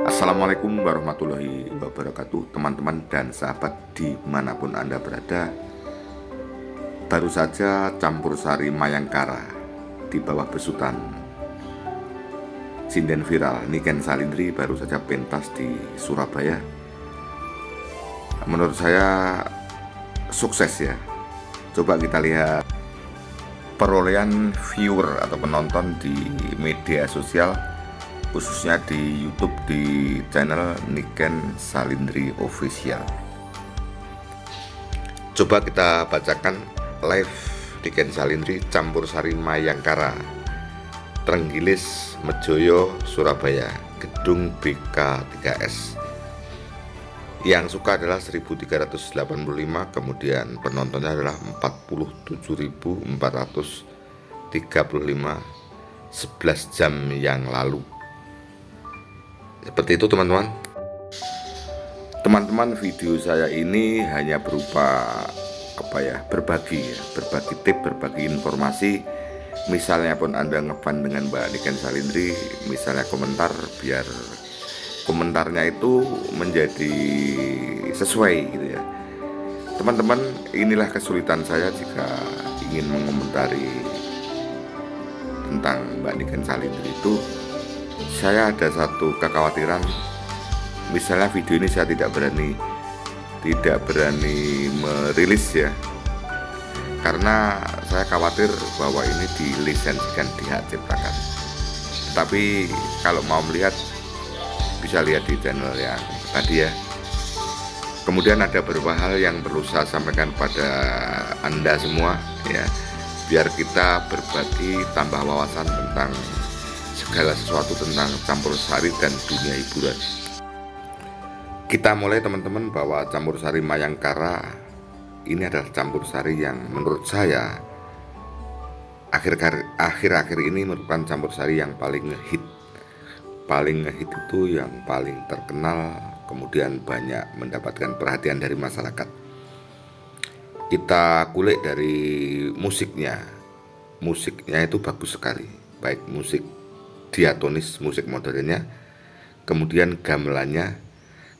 Assalamualaikum warahmatullahi wabarakatuh, teman-teman dan sahabat dimanapun Anda berada. Baru saja campur sari Mayangkara di bawah besutan sinden viral Niken Salindri baru saja pentas di Surabaya. Menurut saya sukses ya. Coba kita lihat perolehan viewer atau penonton di media sosial, khususnya di YouTube di channel Niken Salindri Official. Coba kita bacakan live Niken Salindri campur sari Mayangkara, Trenggilis, Mejoyo, Surabaya, gedung BK3S. Yang suka adalah 1385, kemudian penontonnya adalah 47.435 11 jam yang lalu. Seperti itu teman-teman. Teman-teman, video saya ini hanya berupa berbagi tip, berbagi informasi. Misalnya pun Anda ngefan dengan Mbak Niken Salindri, misalnya komentar, biar komentarnya itu menjadi sesuai gitu ya. Teman-teman, inilah kesulitan saya jika ingin mengomentari tentang Mbak Niken Salindri itu. Saya ada satu kekhawatiran, misalnya video ini saya tidak berani merilis ya, karena saya khawatir bahwa ini dilisensikan di hak ciptakan. Tapi kalau mau melihat bisa lihat di channel yang tadi ya. Kemudian ada beberapa hal yang perlu saya sampaikan pada Anda semua ya, biar kita berbagi tambah wawasan tentang segala sesuatu tentang campur sari dan dunia hiburan. Kita mulai teman-teman, bahwa campur sari Mayangkara ini adalah campur sari yang menurut saya akhir-akhir ini merupakan campur sari yang paling ngehit. Paling ngehit itu yang paling terkenal, kemudian banyak mendapatkan perhatian dari masyarakat. Kita kulik dari musiknya. Musiknya itu bagus sekali, baik musik diatonis, musik modernnya, kemudian gamelannya,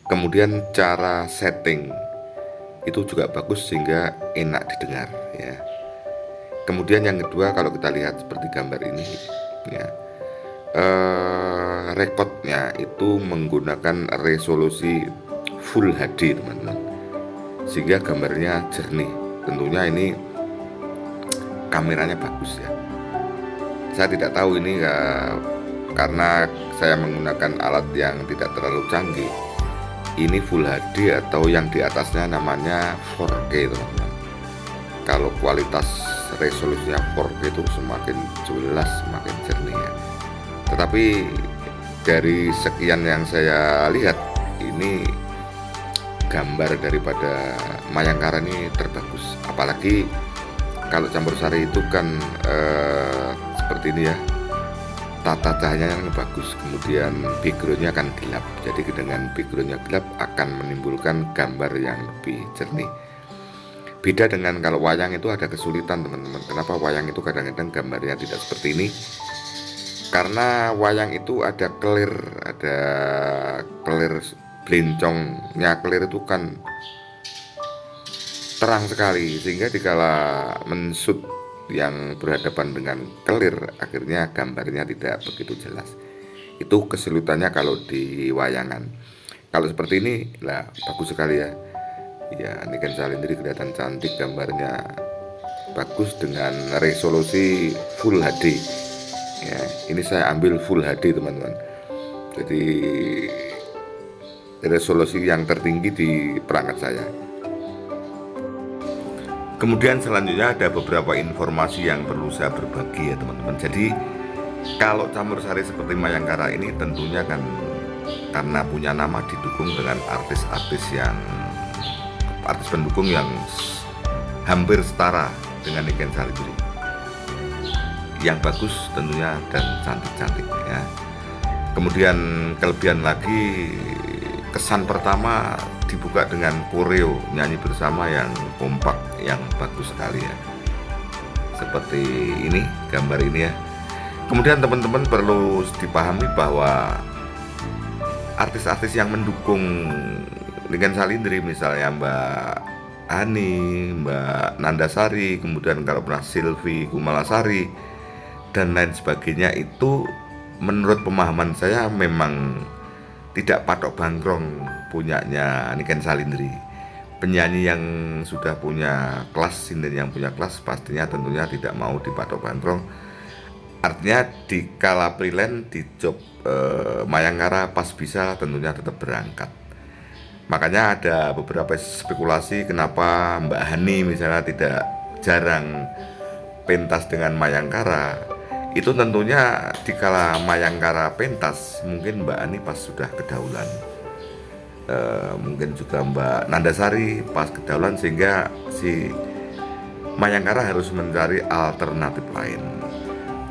kemudian cara setting itu juga bagus sehingga enak didengar ya. Kemudian yang kedua, kalau kita lihat seperti gambar ini ya, rekodnya itu menggunakan resolusi Full HD teman-teman, sehingga gambarnya jernih. Tentunya ini kameranya bagus ya. Saya tidak tahu ini karena saya menggunakan alat yang tidak terlalu canggih, ini Full HD atau yang di atasnya namanya 4K teman-teman. Kalau kualitas resolusinya 4K itu semakin jelas, semakin jernih ya. Tetapi dari sekian yang saya lihat, ini gambar daripada Mayangkara ini terbagus. Apalagi kalau campur sari itu kan seperti ini ya, tata cahayanya kan bagus, kemudian backgroundnya akan gelap. Jadi dengan backgroundnya gelap akan menimbulkan gambar yang lebih jernih. Beda dengan kalau wayang, itu ada kesulitan teman-teman. Kenapa wayang itu kadang-kadang gambarnya tidak seperti ini? Karena wayang itu ada kelir blencongnya. Kelir itu kan terang sekali, sehingga dikala menshoot yang berhadapan dengan kelir, akhirnya gambarnya tidak begitu jelas. Itu kesulitannya kalau di wayangan. Kalau seperti ini lah bagus sekali ya. Ya, Niken Salindri kelihatan cantik, gambarnya bagus dengan resolusi Full HD. Ya, ini saya ambil Full HD teman-teman. Jadi resolusi yang tertinggi di perangkat saya. Kemudian selanjutnya ada beberapa informasi yang perlu saya berbagi ya teman-teman. Jadi kalau campur sari seperti Mayangkara ini tentunya kan karena punya nama, didukung dengan artis pendukung yang hampir setara dengan Niken Salindri, yang bagus tentunya dan cantik-cantik ya. Kemudian kelebihan lagi, kesan pertama dibuka dengan koreo nyanyi bersama yang kompak, yang bagus sekali ya. Seperti ini gambar ini ya. Kemudian teman-teman perlu dipahami bahwa artis-artis yang mendukung Niken Salindri, misalnya Mbak Ani, Mbak Nandasari, kemudian kalau pernah Silvi Kumalasari dan lain sebagainya, itu menurut pemahaman saya memang tidak patok bangkrong punyanya Niken Salindri. Penyanyi yang sudah punya kelas, sinden yang punya kelas, pastinya tentunya tidak mau dipatok bangkrong. Artinya di kala freelance di job Mayangkara pas bisa tentunya tetap berangkat. Makanya ada beberapa spekulasi kenapa Mbak Hani misalnya tidak jarang pentas dengan Mayangkara. Itu tentunya dikala Mayangkara pentas, mungkin Mbak Hani pas sudah kedaulan, mungkin juga Mbak Nandasari pas kedaulan, sehingga si Mayangkara harus mencari alternatif lain.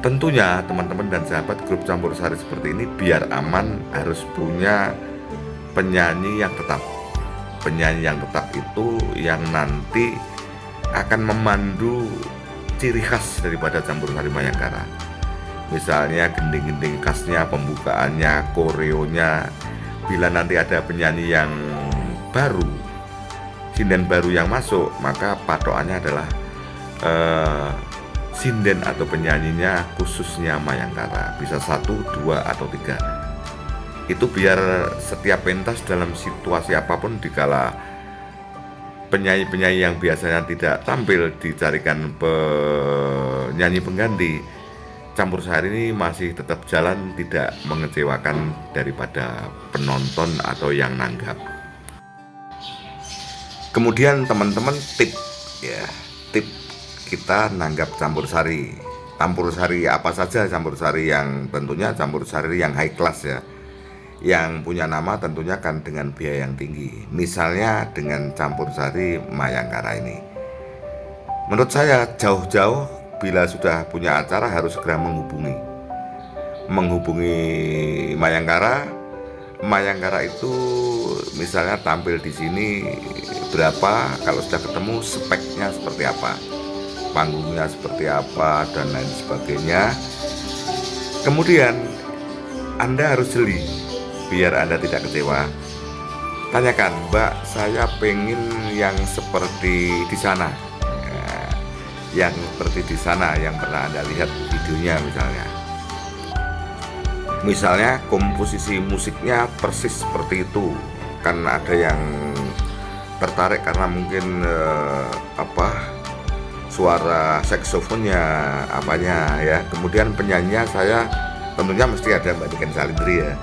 Tentunya teman-teman dan sahabat grup Campur Sari seperti ini biar aman harus punya penyanyi yang tetap. Penyanyi yang tetap itu yang nanti akan memandu ciri khas daripada Campur Sari Mayangkara. Misalnya gending-gending khasnya, pembukaannya, koreonya. Bila nanti ada penyanyi yang baru, sinden baru yang masuk, maka patokannya adalah sinden atau penyanyinya khususnya Mayangkara. Bisa 1, 2, atau 3. Itu biar setiap pentas dalam situasi apapun, dikala penyanyi-penyanyi yang biasanya tidak tampil dicarikan penyanyi pengganti, Campur Sari ini masih tetap jalan, tidak mengecewakan daripada penonton atau yang nanggap. Kemudian teman-teman, tip kita nanggap Campur Sari. Campur Sari apa saja Campur Sari yang tentunya Campur Sari yang high class ya, yang punya nama tentunya kan dengan biaya yang tinggi. Misalnya dengan Campur Sari Mayangkara ini, menurut saya jauh-jauh bila sudah punya acara harus segera menghubungi Mayangkara. Mayangkara itu misalnya tampil di sini berapa, kalau sudah ketemu speknya seperti apa, panggungnya seperti apa, dan lain sebagainya. Kemudian Anda harus jeli biar Anda tidak kecewa. Tanyakan, Mbak, saya pengen yang seperti di sana, yang seperti di sana yang pernah Anda lihat videonya misalnya komposisi musiknya persis seperti itu. Kan ada yang tertarik karena mungkin suara saksofonnya apanya ya. Kemudian penyanyinya saya tentunya mesti ada Mbak Niken Salindri ya,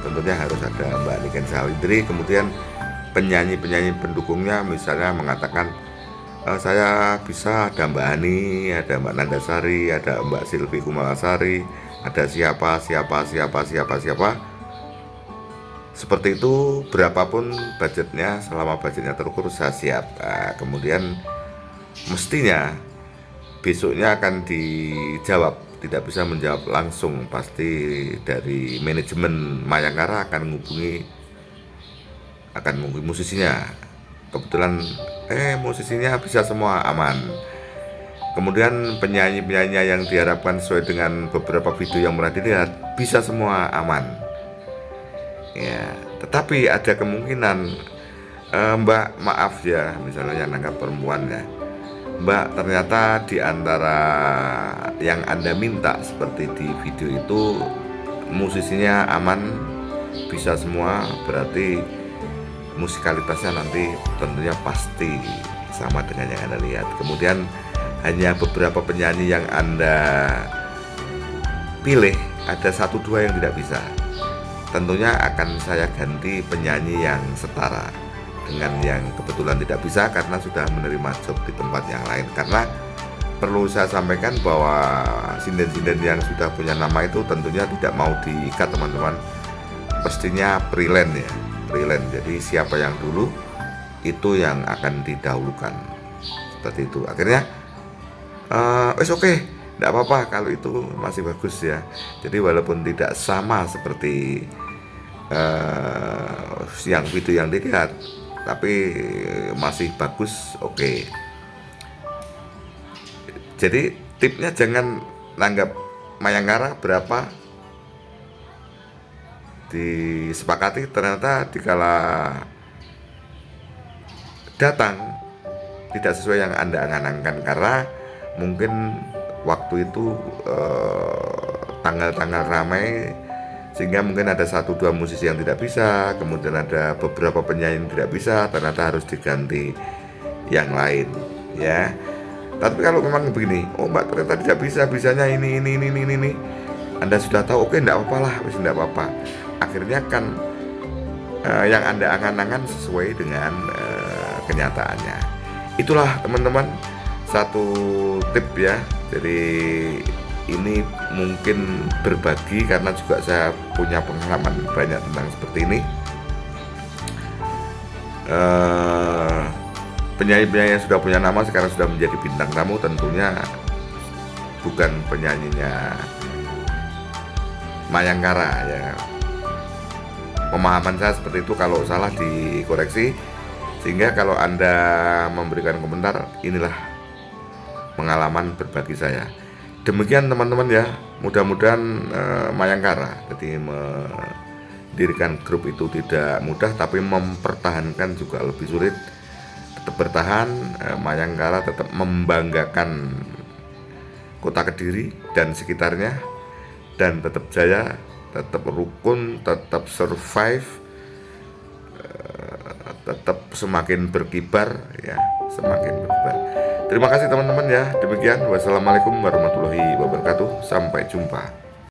tentunya harus ada Mbak Niken Salindri. Kemudian penyanyi-penyanyi pendukungnya misalnya mengatakan saya bisa ada Mbak Hani, ada Mbak Nandasari, ada Mbak Silvi Kumalasari, ada siapa. Seperti itu, berapapun budgetnya, selama budgetnya terukur saya siap. Nah, kemudian mestinya besoknya akan dijawab, tidak bisa menjawab langsung, pasti dari manajemen Mayangkara akan menghubungi musisinya. Kebetulan musisinya bisa semua, aman. Kemudian penyanyi-penyanyi yang diharapkan sesuai dengan beberapa video yang pernah dilihat bisa semua, aman ya. Tetapi ada kemungkinan Mbak, maaf ya, misalnya yang nanggap perempuan ya, Mbak, ternyata di antara yang Anda minta seperti di video itu musisinya aman, bisa semua, berarti musikalitasnya nanti tentunya pasti sama dengan yang Anda lihat. Kemudian hanya beberapa penyanyi yang Anda pilih, ada 1-2 yang tidak bisa, tentunya akan saya ganti penyanyi yang setara dengan yang kebetulan tidak bisa karena sudah menerima job di tempat yang lain. Karena perlu saya sampaikan bahwa sinden-sinden yang sudah punya nama itu tentunya tidak mau diikat teman-teman, pastinya freelance ya, freelance. Jadi siapa yang dulu itu yang akan didahulukan, seperti itu. Akhirnya oke, tidak apa-apa kalau itu masih bagus ya. Jadi walaupun tidak sama seperti yang video yang dilihat, tapi masih bagus, oke. Jadi tipnya jangan nanggap Mayangkara berapa, disepakati, ternyata dikala datang tidak sesuai yang Anda angan-angan, karena mungkin waktu itu tanggal-tanggal ramai, sehingga mungkin ada 1-2 musisi yang tidak bisa, kemudian ada beberapa penyanyi yang tidak bisa, ternyata harus diganti yang lain ya. Tapi kalau memang begini, oh Mbak ternyata tidak bisa, bisanya ini, Anda sudah tahu, oke enggak apa-apa lah, wis enggak apa-apa. Akhirnya kan yang Anda angan-angan sesuai dengan kenyataannya. Itulah teman-teman satu tip ya. Jadi ini mungkin berbagi karena juga saya punya pengalaman banyak tentang seperti ini. Penyanyi-penyanyi yang sudah punya nama sekarang sudah menjadi bintang tamu, tentunya bukan penyanyinya Mayangkara ya. Pemahaman saya seperti itu, kalau salah dikoreksi. Sehingga kalau Anda memberikan komentar, inilah pengalaman berbagi saya. Demikian teman-teman ya, mudah-mudahan Mayangkara, jadi mendirikan grup itu tidak mudah, tapi mempertahankan juga lebih sulit. Tetap bertahan, Mayangkara tetap membanggakan kota Kediri dan sekitarnya, dan tetap jaya, tetap rukun, tetap survive, tetap semakin berkibar ya, semakin berkibar. Terima kasih teman-teman ya. Demikian, wassalamualaikum warahmatullahi wabarakatuh. Sampai jumpa.